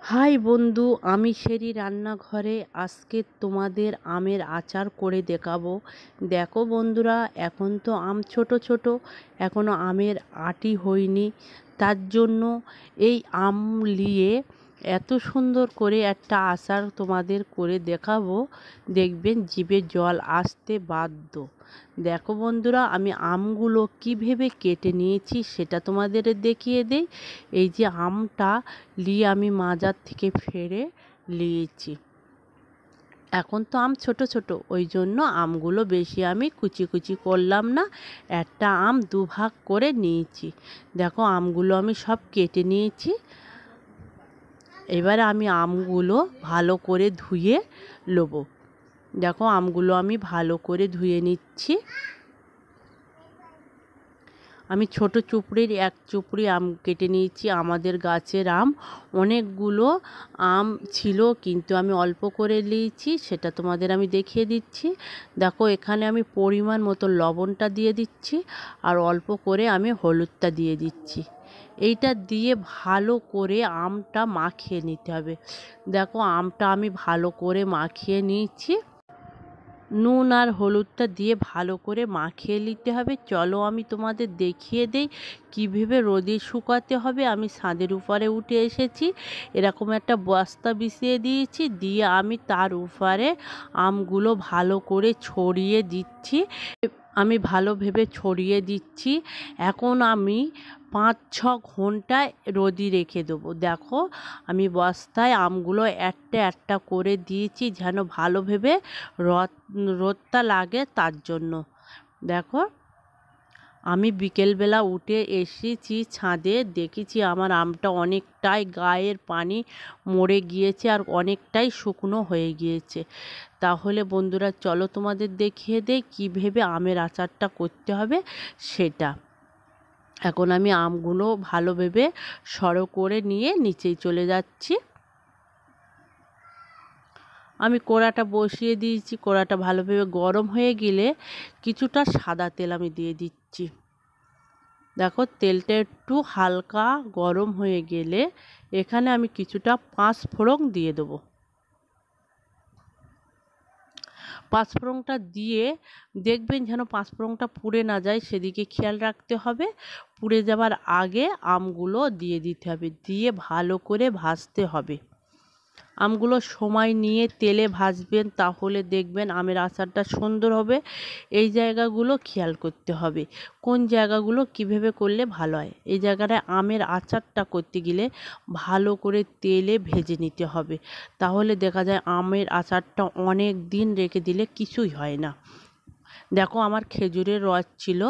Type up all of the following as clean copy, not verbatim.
High বন্ধু, আমি শেরি রান্নাঘরে আজকে তোমাদের আমের আচার করে দেখাবো। দেখো বন্ধুরা, এখন তো আম ছোট ছোট, এখনো আমের আটি হয়নি। তার জন্য এই আম নিয়ে এত সুন্দর করে একটা আচার তোমাদের করে দেখাবো, দেখবেন জিভে জল আসতে বাধ্য। দেখো বন্ধুরা, আমি আমগুলো কীভাবে কেটে নিয়েছি সেটা তোমাদের দেখিয়ে দেই। এই যে আমটা নিয়ে আমি মাজার থেকে ফেরে নিয়েছি। এখন তো আম ছোট ছোট, ওই জন্য আমগুলো বেশি আমি কুচি কুচি করলাম না, একটা আম দুভাগ করে নিয়েছি। দেখো আমগুলো আমি সব কেটে নিয়েছি। এবারে আমি আমগুলো ভালো করে ধুয়ে নেব। দেখো আমগুলো আমি ভালো করে ধুয়ে নিচ্ছি। আমি ছোট চুপড়ির এক চুপড়ি আম কেটে নিয়েছি। আমাদের গাছের আম অনেকগুলো আম ছিল, কিন্তু আমি অল্প করে নিয়েছি, সেটা তোমাদের আমি দেখিয়ে দিচ্ছি। দেখো এখানে আমি পরিমাণ মতো লবণটা দিয়ে দিচ্ছি, আর অল্প করে আমি হলুদটা দিয়ে দিচ্ছি। এইটা দিয়ে ভালো করে আমটা মাখিয়ে নিতে হবে। দেখো আমটা আমি ভালো করে মাখিয়ে নিয়েছি। নুন আর হলুদটা দিয়ে ভালো করে মাখিয়ে নিতে হবে। চলো আমি তোমাদের দেখিয়ে দেই কীভাবে রোদে শুকাতে হবে। আমি ছাদের উপরে উঠে এসেছি, এরকম একটা বস্তা বিছিয়ে দিয়েছি, দিয়ে আমি তার উপরে আমগুলো ভালো করে ছড়িয়ে দিচ্ছি। আমি ভালোভাবে ছড়িয়ে দিচ্ছি। এখন আমি 5-6 ঘন্টা রোদে রেখে দেবো। দেখো আমি বস্তায় আমগুলো একটা একটা করে দিয়েছি, যেন ভালোভাবে রোদটা লাগে তার জন্য। দেখো আমি বিকেলবেলা উঠে এসেছি ছাদে, দেখেছি আমার আমটা অনেকটাই গায়ের পানি মরে গিয়েছে আর অনেকটাই শুকনো হয়ে গিয়েছে। তাহলে বন্ধুরা চলো তোমাদের দেখিয়ে দেই কীভাবে আমের আচারটা করতে হবে সেটা। এখন আমি আমগুলো ভালোভাবে সরো করে নিয়ে নিচেই চলে যাচ্ছি। আমি কড়াটা বসিয়ে দিয়েছি, কড়াটা ভালোভাবে গরম হয়ে গেলে কিছুটা সাদা তেল আমি দিয়ে দিচ্ছি। দেখো তেলটা একটু হালকা গরম হয়ে গেলে এখানে আমি কিছুটা 5 ফোড়ন দিয়ে দেবো। 5 ফোড়নটা দিয়ে দেখবেন যেন 5 ফোড়নটা পুড়ে না যায়, সেদিকে খেয়াল রাখতে হবে। পুড়ে যাবার আগে আমগুলো দিয়ে দিতে হবে, দিয়ে ভালো করে ভাজতে হবে। আমগুলো সময় নিয়ে তেলে ভাজবেন, তাহলে দেখবেন আমের আচারটা সুন্দর হবে। এই জায়গাগুলো খেয়াল করতে হবে, কোন জায়গাগুলো কিভাবে করলে ভালো হয়। এই জায়গাটায় আমের আচারটা করতে গেলে ভালো করে তেলে ভেজে নিতে হবে, তাহলে দেখা যায় আমের আচারটা অনেক দিন রেখে দিলে কিছুই হয় না। দেখো আমার খেজুরের রস ছিল,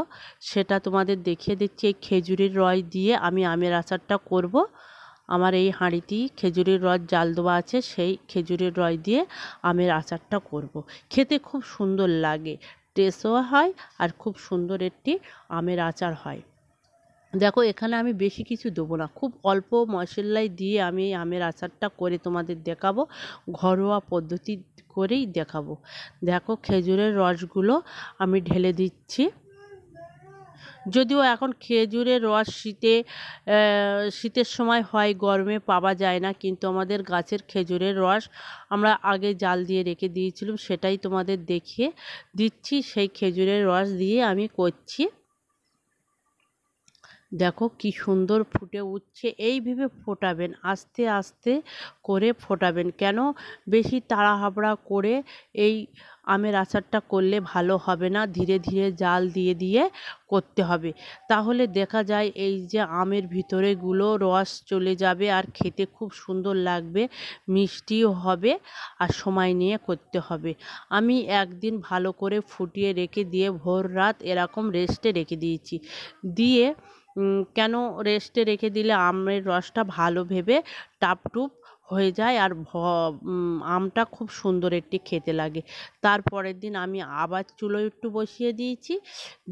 সেটা তোমাদের দেখিয়ে দিচ্ছি। এই খেজুরের রস দিয়ে আমি আমের আচারটা করব। আমার এই হাঁড়িতেই খেজুরের রস জাল দেওয়া আছে, সেই খেজুরের রস দিয়ে আমের আচারটা করব। খেতে খুব সুন্দর লাগে, টেস্টও হয়, আর খুব সুন্দর একটি আমের আচার হয়। দেখো এখানে আমি বেশি কিছু দেবো না, খুব অল্প মশলাই দিয়ে আমি এই আমের আচারটা করে তোমাদের দেখাবো, ঘরোয়া পদ্ধতি করেই দেখাবো। দেখো খেজুরের রসগুলো আমি ঢেলে দিচ্ছি। যদিও এখন খেজুরের রস শীতের সময় হয়, গরমে পাওয়া যায় না, কিন্তু আমাদের গাছের খেজুরের রস আমরা আগে জাল দিয়ে রেখে দিয়েছিলাম, সেটাই তোমাদের দেখিয়ে দিচ্ছি। সেই খেজুরের রস দিয়ে আমি করছি। দেখো কি সুন্দর ফুটে উঠছে। এইভাবে ফোটাবেন, আস্তে আস্তে করে ফোটাবেন, কেন বেশি তাড়াহুড়া করে এই আমের আচারটা করলে ভালো হবে না। ধীরে ধীরে জাল দিয়ে দিয়ে করতে হবে, তাহলে দেখা যায় এই যে আমের ভিতরেগুলো রস চলে যাবে, আর খেতে খুব সুন্দর লাগবে, মিষ্টিও হবে, আর সময় নিয়ে করতে হবে। আমি একদিন ভালো করে ফুটিয়ে রেখে দিয়ে ভোর রাত এরকম রেস্টে রেখে দিয়েছি। দিয়ে কেন রেস্টে রেখে দিলে আমের রসটা ভালো ভেবে টাপটুপ হয়ে যায়, আর আমটা খুব সুন্দর একটি খেতে লাগে। তারপরের দিন আমি আবার চুলোয় একটু বসিয়ে দিয়েছি,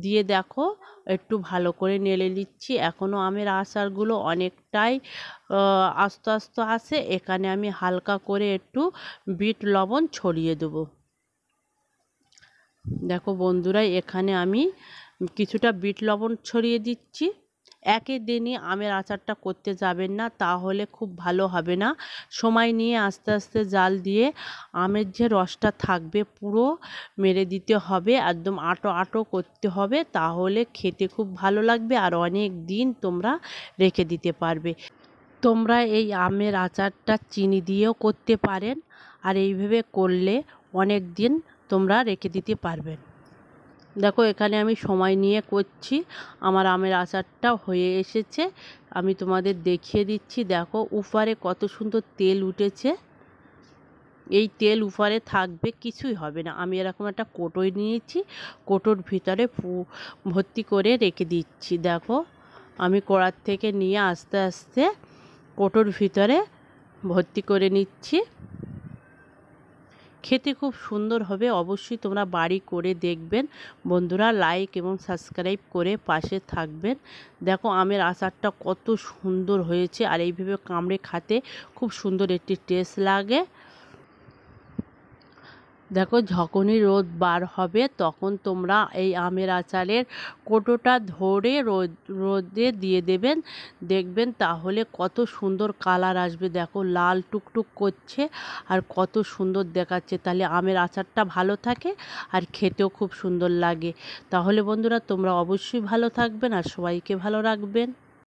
দিয়ে দেখো একটু ভালো করে নেড়ে নিচ্ছি। এখনও আমের আচারগুলো অনেকটাই আস্তে আস্তে আসে। এখানে আমি হালকা করে একটু বিট লবণ ছড়িয়ে দেবো। দেখো বন্ধুরা, এখানে আমি কিছুটা বিট লবণ ছড়িয়ে দিচ্ছি। একের দিনই আমের আচারটা করতে যাবেন না, তাহলে খুব ভালো হবে না। সময় নিয়ে আস্তে আস্তে জাল দিয়ে আমের যে রসটা থাকবে পুরো মেরে দিতে হবে, একদম আটো আটো করতে হবে, তাহলে খেতে খুব ভালো লাগবে আর অনেক দিন তোমরা রেখে দিতে পারবে। তোমরা এই আমের আচারটা চিনি দিয়েও করতে পারেন, আর এইভাবে করলে অনেক দিন তোমরা রেখে দিতে পারবেন। দেখো এখানে আমি সময় নিয়ে করছি, আমার আমের আচারটা হয়ে এসেছে, আমি তোমাদের দেখিয়ে দিচ্ছি। দেখো উপরে কত সুন্দর তেল উঠেছে, এই তেল উপরে থাকবে, কিছুই হবে না। আমি এরকম একটা কৌটোয় নিয়েছি, কৌটোর ভিতরে ভর্তি করে রেখে দিচ্ছি। দেখো আমি কড়ার থেকে নিয়ে আস্তে আস্তে কৌটোর ভিতরে ভর্তি করে নিচ্ছি। খেতে খুব সুন্দর হবে, অবশ্যই তোমরা বাড়ি করে দেখবেন। বন্ধুরা লাইক এবং সাবস্ক্রাইব করে পাশে থাকবেন। দেখো আমের আচারটা কত সুন্দর হয়েছে, আর এইভাবে কামড়ে খেতে খুব সুন্দর একটি টেস্ট লাগে। দেখো যখনই রোদ বার হবে তখন তোমরা এই আমের আচারের কৌটোটা ধরে রোদে দিয়ে দেবেন, দেখবেন তাহলে কত সুন্দর কালার আসবে। দেখো লাল টুকটুক করছে আর কত সুন্দর দেখাচ্ছে, তাহলে আমের আচারটা ভালো থাকে আর খেতেও খুব সুন্দর লাগে। তাহলে বন্ধুরা তোমরা অবশ্যই ভালো থাকবেন আর সবাইকে ভালো রাখবেন।